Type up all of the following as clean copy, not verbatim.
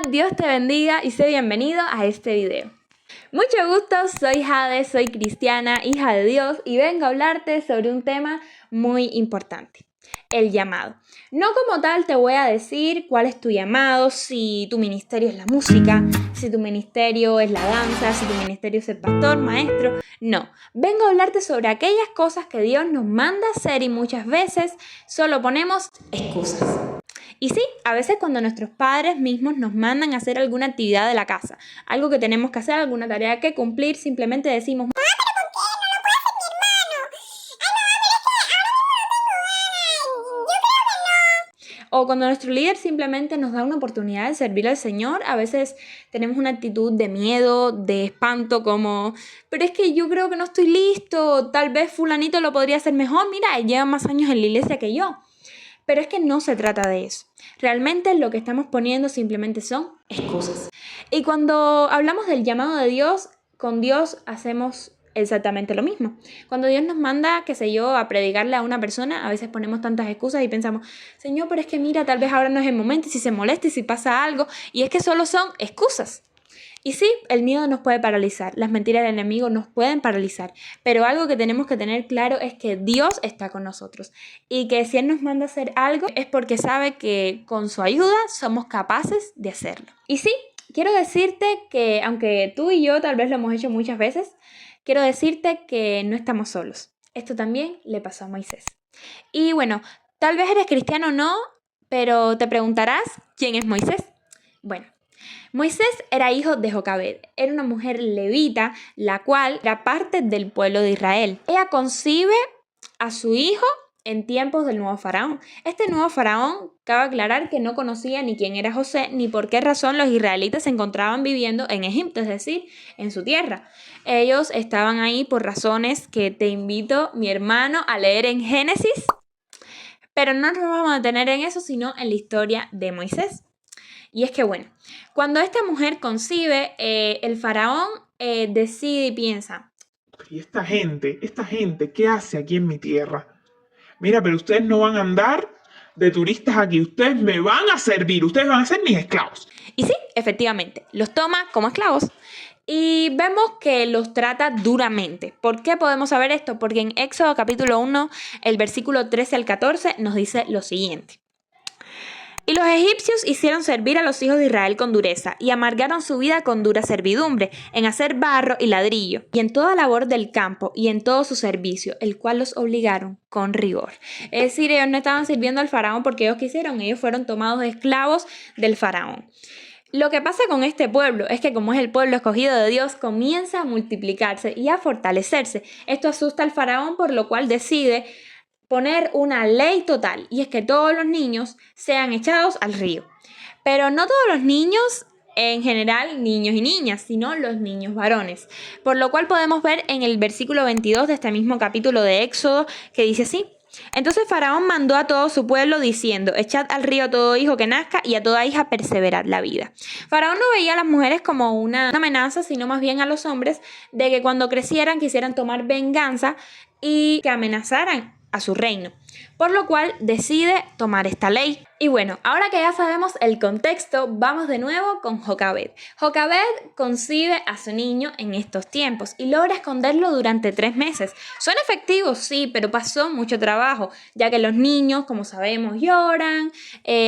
Dios te bendiga y sé bienvenido a este video. Mucho gusto, soy Jade, soy cristiana, hija de Dios y vengo a hablarte sobre un tema muy importante, el llamado. No como tal te voy a decir cuál es tu llamado, si tu ministerio es la música, si tu ministerio es la danza, si tu ministerio es el pastor, maestro. No, vengo a hablarte sobre aquellas cosas que Dios nos manda hacer y muchas veces solo ponemos excusas. Y sí, a veces cuando nuestros padres mismos nos mandan a hacer alguna actividad de la casa, algo que tenemos que hacer, alguna tarea que cumplir, simplemente decimos: o cuando nuestro líder simplemente nos da una oportunidad de servir al Señor, a veces tenemos una actitud de miedo, de espanto, como: pero es que yo creo que no estoy listo, tal vez fulanito lo podría hacer mejor, mira, él lleva más años en la iglesia que yo. Pero es que no se trata de eso. Realmente lo que estamos poniendo simplemente son excusas. Y cuando hablamos del llamado de Dios, con Dios hacemos exactamente lo mismo. Cuando Dios nos manda, qué sé yo, a predicarle a una persona, a veces ponemos tantas excusas y pensamos: Señor, pero es que mira, tal vez ahora no es el momento, y si se molesta y si pasa algo, y es que solo son excusas. Y sí, el miedo nos puede paralizar, las mentiras del enemigo nos pueden paralizar, pero algo que tenemos que tener claro es que Dios está con nosotros y que si Él nos manda a hacer algo es porque sabe que con su ayuda somos capaces de hacerlo. Y sí, quiero decirte que aunque tú y yo tal vez lo hemos hecho muchas veces, quiero decirte que no estamos solos. Esto también le pasó a Moisés. Y bueno, tal vez eres cristiano o no, pero te preguntarás, ¿quién es Moisés? Bueno, Moisés era hijo de Jocabed, era una mujer levita, la cual era parte del pueblo de Israel. Ella concibe a su hijo en tiempos del nuevo faraón. Este nuevo faraón, cabe aclarar que no conocía ni quién era José, ni por qué razón los israelitas se encontraban viviendo en Egipto, es decir, en su tierra. Ellos estaban ahí por razones que te invito, mi hermano, a leer en Génesis, pero no nos vamos a detener en eso, sino en la historia de Moisés. Y es que bueno, cuando esta mujer concibe, el faraón decide y piensa: ¿y esta gente, qué hace aquí en mi tierra? Mira, pero ustedes no van a andar de turistas aquí, ustedes me van a servir, ustedes van a ser mis esclavos. Y sí, efectivamente, los toma como esclavos. Y vemos que los trata duramente. ¿Por qué podemos saber esto? Porque en Éxodo capítulo 1, el versículo 13 al 14 nos dice lo siguiente: Y los egipcios hicieron servir a los hijos de Israel con dureza, y amargaron su vida con dura servidumbre, en hacer barro y ladrillo, y en toda labor del campo, y en todo su servicio, el cual los obligaron con rigor. Es decir, ellos no estaban sirviendo al faraón porque ellos quisieron, ellos fueron tomados de esclavos del faraón. Lo que pasa con este pueblo es que, como es el pueblo escogido de Dios, comienza a multiplicarse y a fortalecerse. Esto asusta al faraón, por lo cual decide poner una ley total, y es que todos los niños sean echados al río. Pero no todos los niños, en general, niños y niñas, sino los niños varones. Por lo cual podemos ver en el versículo 22 de este mismo capítulo de Éxodo, que dice así: Entonces Faraón mandó a todo su pueblo diciendo: Echad al río a todo hijo que nazca y a toda hija perseverad la vida. Faraón no veía a las mujeres como una amenaza, sino más bien a los hombres, de que cuando crecieran quisieran tomar venganza y que amenazaran a su reino, por lo cual decide tomar esta ley. Y bueno, ahora que ya sabemos el contexto, vamos de nuevo con Jocabed. Jocabed concibe a su niño en estos tiempos y logra esconderlo durante 3 meses. Son efectivos, sí, pero pasó mucho trabajo, ya que los niños, como sabemos, lloran,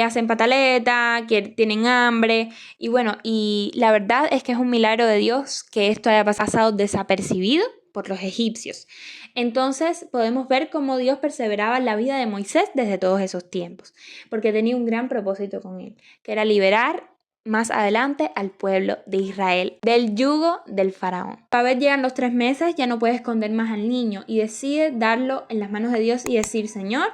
hacen pataleta, que tienen hambre, y bueno, y la verdad es que es un milagro de Dios que esto haya pasado desapercibido por los egipcios. Entonces podemos ver cómo Dios perseveraba en la vida de Moisés desde todos esos tiempos, porque tenía un gran propósito con él, que era liberar más adelante al pueblo de Israel del yugo del faraón. A ver, llegan los 3 meses, ya no puede esconder más al niño y decide darlo en las manos de Dios y decir: Señor,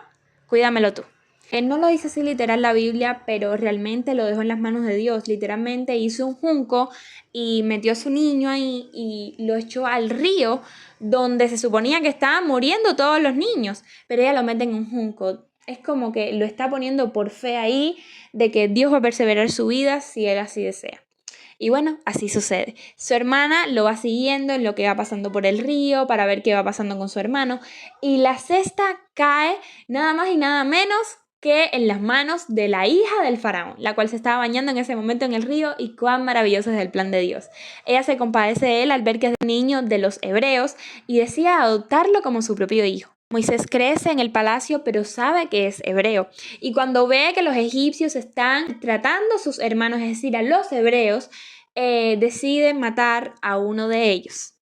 cuídamelo tú. Él no lo dice así literal la Biblia, pero realmente lo dejó en las manos de Dios. Literalmente hizo un junco y metió a su niño ahí y lo echó al río, donde se suponía que estaban muriendo todos los niños, pero ella lo mete en un junco. Es como que lo está poniendo por fe ahí, de que Dios va a perseverar su vida si él así desea. Y bueno, así sucede. Su hermana lo va siguiendo en lo que va pasando por el río para ver qué va pasando con su hermano. Y la cesta cae nada más y nada menos que en las manos de la hija del faraón, la cual se estaba bañando en ese momento en el río, y cuán maravilloso es el plan de Dios. Ella se compadece de él al ver que es un niño de los hebreos y decide adoptarlo como su propio hijo. Moisés crece en el palacio, pero sabe que es hebreo. Y cuando ve que los egipcios están tratando a sus hermanos, es decir, a los hebreos, decide matar a uno de ellos.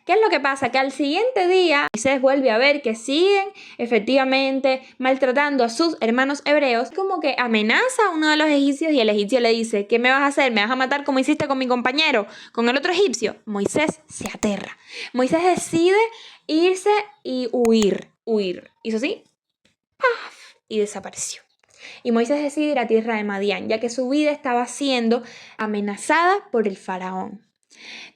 ¿Qué es lo que pasa? Que al siguiente día Moisés vuelve a ver que siguen efectivamente maltratando a sus hermanos hebreos, como que amenaza a uno de los egipcios y el egipcio le dice: ¿qué me vas a hacer? ¿Me vas a matar como hiciste con mi compañero, con el otro egipcio? Moisés se aterra. Moisés decide irse y huir. Hizo así, ¡paf! Y desapareció. Y Moisés decide ir a tierra de Madián, ya que su vida estaba siendo amenazada por el faraón.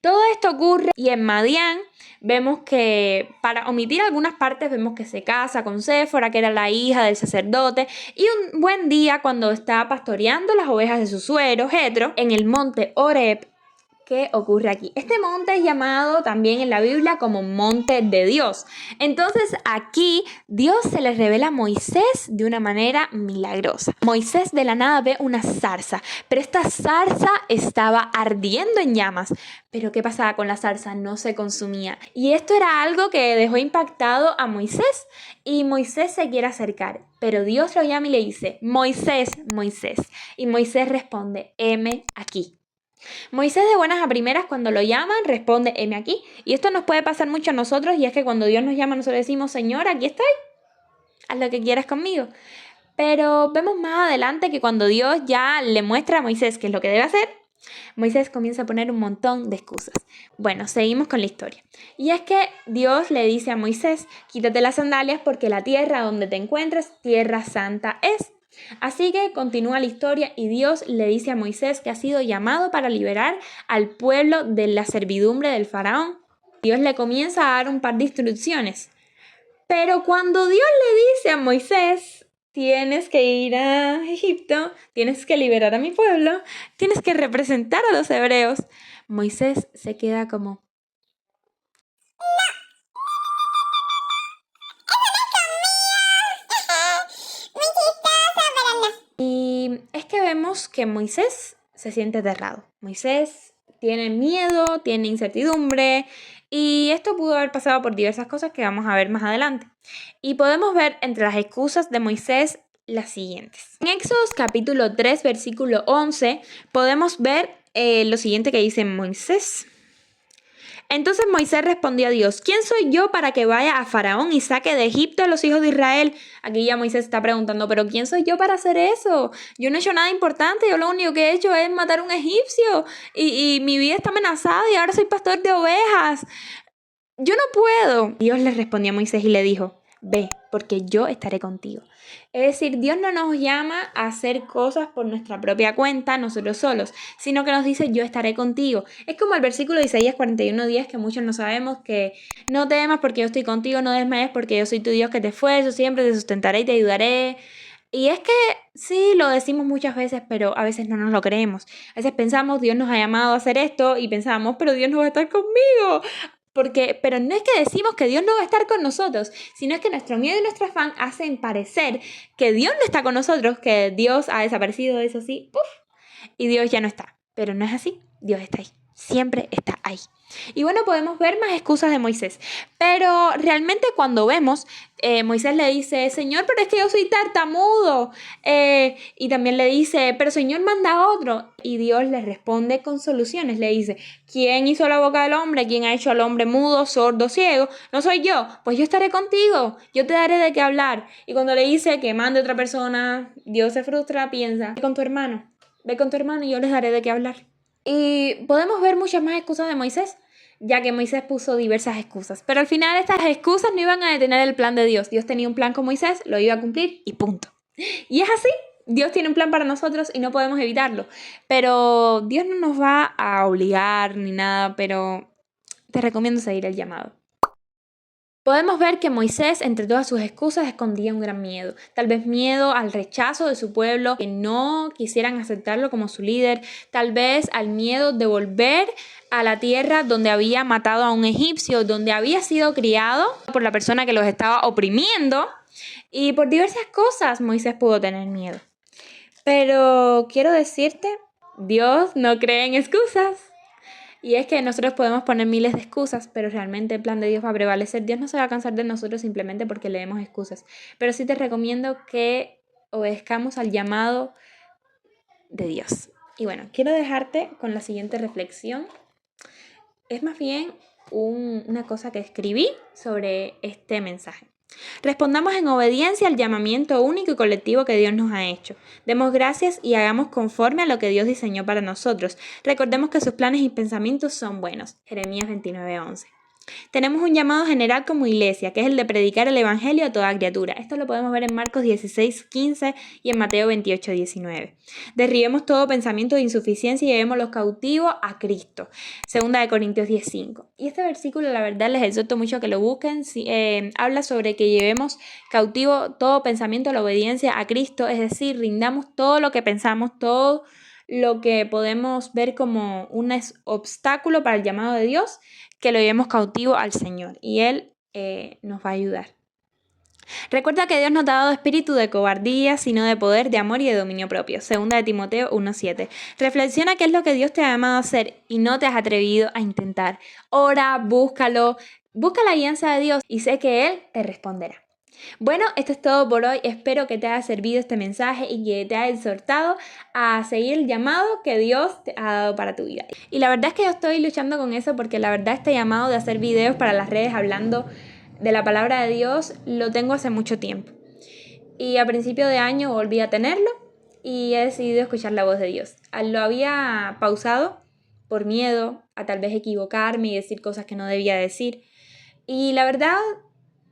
Todo esto ocurre y en Madián vemos que, para omitir algunas partes, vemos que se casa con Séfora, que era la hija del sacerdote, y un buen día, cuando está pastoreando las ovejas de su suegro, Jetro, en el monte Horeb, ¿qué ocurre aquí? Este monte es llamado también en la Biblia como monte de Dios. Entonces aquí Dios se le revela a Moisés de una manera milagrosa. Moisés de la nada ve una zarza, pero esta zarza estaba ardiendo en llamas. Pero ¿qué pasaba con la zarza? No se consumía. Y esto era algo que dejó impactado a Moisés, y Moisés se quiere acercar. Pero Dios lo llama y le dice: Moisés, Moisés. Y Moisés responde: heme aquí. Moisés, de buenas a primeras, cuando lo llaman, responde: heme aquí. Y esto nos puede pasar mucho a nosotros, y es que cuando Dios nos llama, nosotros decimos: Señor, aquí estoy, haz lo que quieras conmigo. Pero vemos más adelante que cuando Dios ya le muestra a Moisés qué es lo que debe hacer, Moisés comienza a poner un montón de excusas. Bueno, seguimos con la historia. Y es que Dios le dice a Moisés: quítate las sandalias, porque la tierra donde te encuentres, tierra santa es. Así que continúa la historia y Dios le dice a Moisés que ha sido llamado para liberar al pueblo de la servidumbre del faraón. Dios le comienza a dar un par de instrucciones. Pero cuando Dios le dice a Moisés: tienes que ir a Egipto, tienes que liberar a mi pueblo, tienes que representar a los hebreos, Moisés se queda como: y es que vemos que Moisés se siente aterrado. Moisés tiene miedo, tiene incertidumbre, y esto pudo haber pasado por diversas cosas que vamos a ver más adelante. Y podemos ver entre las excusas de Moisés las siguientes. En Éxodos capítulo 3, versículo 11, podemos ver lo siguiente que dice Moisés. Entonces Moisés respondió a Dios: ¿quién soy yo para que vaya a Faraón y saque de Egipto a los hijos de Israel? Aquí ya Moisés está preguntando: ¿pero quién soy yo para hacer eso? Yo no he hecho nada importante, yo lo único que he hecho es matar a un egipcio y mi vida está amenazada y ahora soy pastor de ovejas. Yo no puedo. Dios le respondió a Moisés y le dijo: ve, porque yo estaré contigo. Es decir, Dios no nos llama a hacer cosas por nuestra propia cuenta, nosotros solos, sino que nos dice: yo estaré contigo. Es como el versículo de Isaías 41:10, que muchos no sabemos, que no temas porque yo estoy contigo, no desmayes porque yo soy tu Dios que te esfuerzo, siempre te sustentaré y te ayudaré. Y es que sí, lo decimos muchas veces, pero a veces no nos lo creemos. A veces pensamos: Dios nos ha llamado a hacer esto, y pensamos: pero Dios no va a estar conmigo. Pero no es que decimos que Dios no va a estar con nosotros, sino es que nuestro miedo y nuestro afán hacen parecer que Dios no está con nosotros, que Dios ha desaparecido, eso sí, ¡puf! Y Dios ya no está. Pero no es así, Dios está ahí, siempre está ahí. Y bueno, podemos ver más excusas de Moisés, pero realmente cuando vemos, Moisés le dice: Señor, pero es que yo soy tartamudo, y también le dice: pero Señor, manda a otro. Y Dios le responde con soluciones, le dice: ¿quién hizo la boca del hombre? ¿Quién ha hecho al hombre mudo, sordo, ciego? ¿No soy yo? Pues yo estaré contigo, yo te daré de qué hablar. Y cuando le dice que mande a otra persona, Dios se frustra, piensa: ve con tu hermano y yo les daré de qué hablar. Y podemos ver muchas más excusas de Moisés, ya que Moisés puso diversas excusas. Pero al final estas excusas no iban a detener el plan de Dios. Dios tenía un plan con Moisés, lo iba a cumplir y punto. Y es así. Dios tiene un plan para nosotros y no podemos evitarlo. Pero Dios no nos va a obligar ni nada, pero te recomiendo seguir el llamado. Podemos ver que Moisés, entre todas sus excusas, escondía un gran miedo. Tal vez miedo al rechazo de su pueblo, que no quisieran aceptarlo como su líder. Tal vez al miedo de volver a la tierra donde había matado a un egipcio, donde había sido criado por la persona que los estaba oprimiendo. Y por diversas cosas Moisés pudo tener miedo. Pero quiero decirte, Dios no cree en excusas. Y es que nosotros podemos poner miles de excusas, pero realmente el plan de Dios va a prevalecer. Dios no se va a cansar de nosotros simplemente porque le demos excusas. Pero sí te recomiendo que obedezcamos al llamado de Dios. Y bueno, quiero dejarte con la siguiente reflexión. Es más bien una cosa que escribí sobre este mensaje. Respondamos en obediencia al llamamiento único y colectivo que Dios nos ha hecho. Demos gracias y hagamos conforme a lo que Dios diseñó para nosotros. Recordemos que sus planes y pensamientos son buenos. Jeremías 29:11. Tenemos un llamado general como iglesia, que es el de predicar el evangelio a toda criatura. Esto lo podemos ver en Marcos 16:15 y en Mateo 28:19. Derribemos todo pensamiento de insuficiencia y llevemos los cautivos a Cristo. 2 Corintios 10:5. Y este versículo, la verdad, les exhorto mucho a que lo busquen. Habla sobre que llevemos cautivo todo pensamiento a la obediencia a Cristo, es decir, rindamos todo lo que pensamos, todo lo que podemos ver como un obstáculo para el llamado de Dios, que lo llevemos cautivo al Señor y Él nos va a ayudar. Recuerda que Dios no te ha dado espíritu de cobardía, sino de poder, de amor y de dominio propio. 2 Timoteo 1:7. Reflexiona qué es lo que Dios te ha llamado a hacer y no te has atrevido a intentar. Ora, búscalo, busca la guianza de Dios y sé que Él te responderá. Bueno, esto es todo por hoy. Espero que te haya servido este mensaje y que te haya exhortado a seguir el llamado que Dios te ha dado para tu vida. Y la verdad es que yo estoy luchando con eso porque la verdad este llamado de hacer videos para las redes hablando de la palabra de Dios lo tengo hace mucho tiempo. Y a principio de año volví a tenerlo y he decidido escuchar la voz de Dios. Lo había pausado por miedo a tal vez equivocarme y decir cosas que no debía decir. Y la verdad,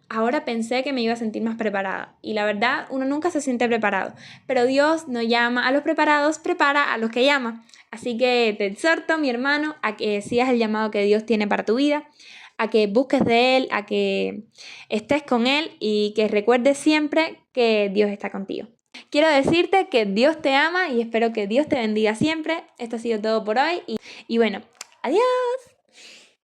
ahora pensé que me iba a sentir más preparada. Y la verdad, uno nunca se siente preparado. Pero Dios no llama a los preparados, prepara a los que llama. Así que te exhorto, mi hermano, a que sigas el llamado que Dios tiene para tu vida, a que busques de Él, a que estés con Él y que recuerdes siempre que Dios está contigo. Quiero decirte que Dios te ama y espero que Dios te bendiga siempre. Esto ha sido todo por hoy y bueno, adiós.